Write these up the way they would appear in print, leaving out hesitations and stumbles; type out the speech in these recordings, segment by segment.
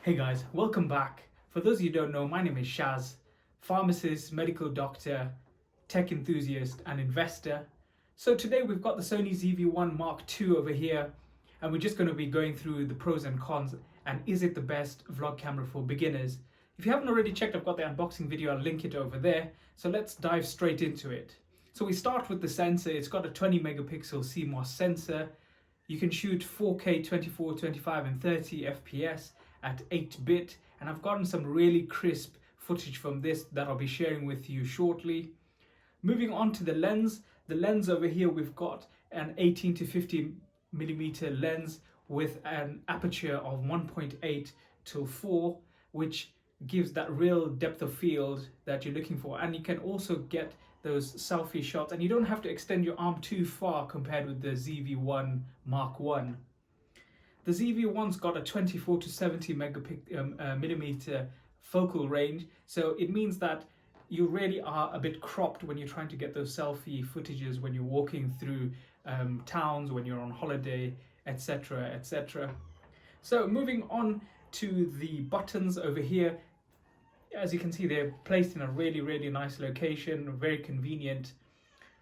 Hey guys, welcome back. For those of you who don't know, my name is Shaz, pharmacist, medical doctor, tech enthusiast and investor. So today we've got the Sony ZV1 Mark II over here, and we're just going to be going through the pros and cons and is it the best vlog camera for beginners. If you haven't already checked, I've got the unboxing video, I'll link it over there. So let's dive straight into it. So we start with the sensor. It's got a 20 megapixel CMOS sensor. You can shoot 4K, 24, 25 and 30 FPS at 8-bit, and I've gotten some really crisp footage from this that I'll be sharing with you shortly. Moving on to the lens over here, we've got an 18 to 50 millimeter lens with an aperture of 1.8 to 4, which gives that real depth of field that you're looking for. And you can also get those selfie shots, and you don't have to extend your arm too far compared with the ZV1 Mark I. The ZV1's got a 24 to 70 millimeter focal range, so it means that you really are a bit cropped when you're trying to get those selfie footages when you're walking through towns, when you're on holiday, etc, etc. So moving on to the buttons over here, as you can see, they're placed in a really nice location, very convenient.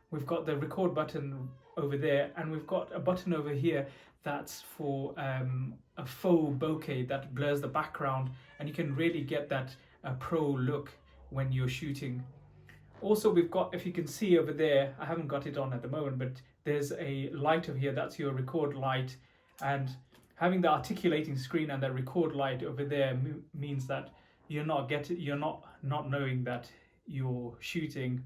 We've got the record button over there, and we've got a button over here that's for a faux bokeh that blurs the background, and you can really get that pro look when you're shooting. Also, we've got, if you can see over there, I haven't got it on at the moment, but there's a light over here, that's your record light, and having the articulating screen and the record light over there means that you're not knowing that you're shooting.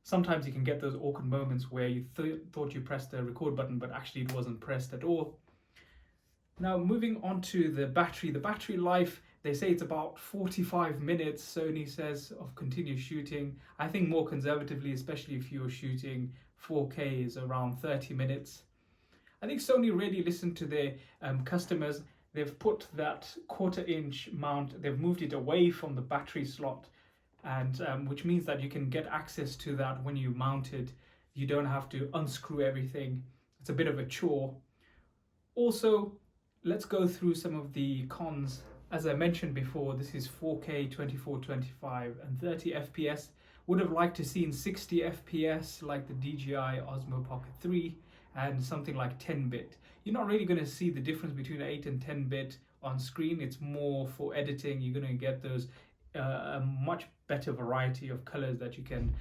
Sometimes you can get those awkward moments where you thought you pressed the record button, but actually it wasn't pressed at all. Now moving on to the battery life, they say it's about 45 minutes, Sony says, of continuous shooting. I think more conservatively, especially if you're shooting 4K, is around 30 minutes. I think Sony really listened to their customers. They've put that 1/4 inch mount, they've moved it away from the battery slot, and which means that you can get access to that when you mount it. You don't have to unscrew everything. It's a bit of a chore. Also, let's go through some of the cons. As I mentioned before, this is 4K, 24, 25 and 30 FPS. Would have liked to see in 60 FPS like the DJI Osmo Pocket 3 and something like 10-bit. You're not really going to see the difference between 8 and 10-bit on screen. It's more for editing. You're going to get those a much better variety of colors that you can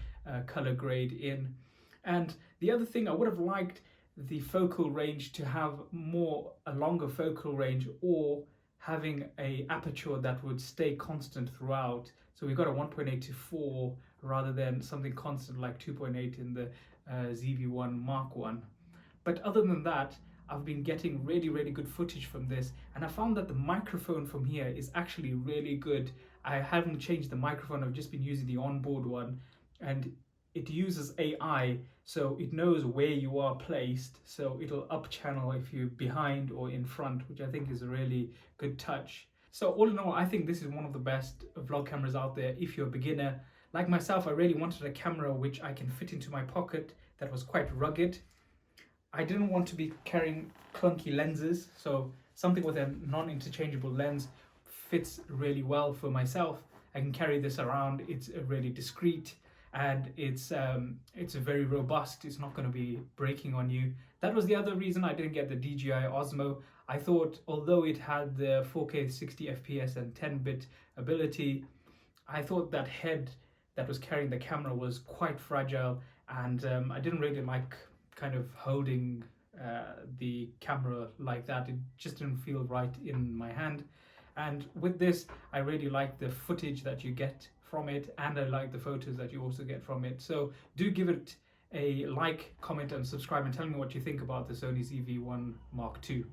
color grade in. And the other thing, I would have liked the focal range to have a longer focal range, or having a aperture that would stay constant throughout. So we've got a 1.8 to 4 rather than something constant like 2.8 in the ZV1 Mark I. But other than that, I've been getting really good footage from this, and I found that the microphone from here is actually really good. I haven't changed the microphone, I've just been using the onboard one, and it uses AI, so it knows where you are placed, so it'll up channel if you're behind or in front, which I think is a really good touch. So all in all, I think this is one of the best vlog cameras out there if you're a beginner. Like myself, I really wanted a camera which I can fit into my pocket that was quite rugged. I didn't want to be carrying clunky lenses, so something with a non-interchangeable lens fits really well for myself. I can carry this around. It's really discreet, and it's very robust. It's not going to be breaking on you. That was the other reason I didn't get the DJI Osmo. I thought, although it had the 4K 60 FPS and 10-bit ability, I thought that head that was carrying the camera was quite fragile, and I didn't really like kind of holding the camera like that. It just didn't feel right in my hand. And with this, I really like the footage that you get from it, and I like the photos that you also get from it. So do give it a like, comment and subscribe, and tell me what you think about the Sony ZV1 Mark II.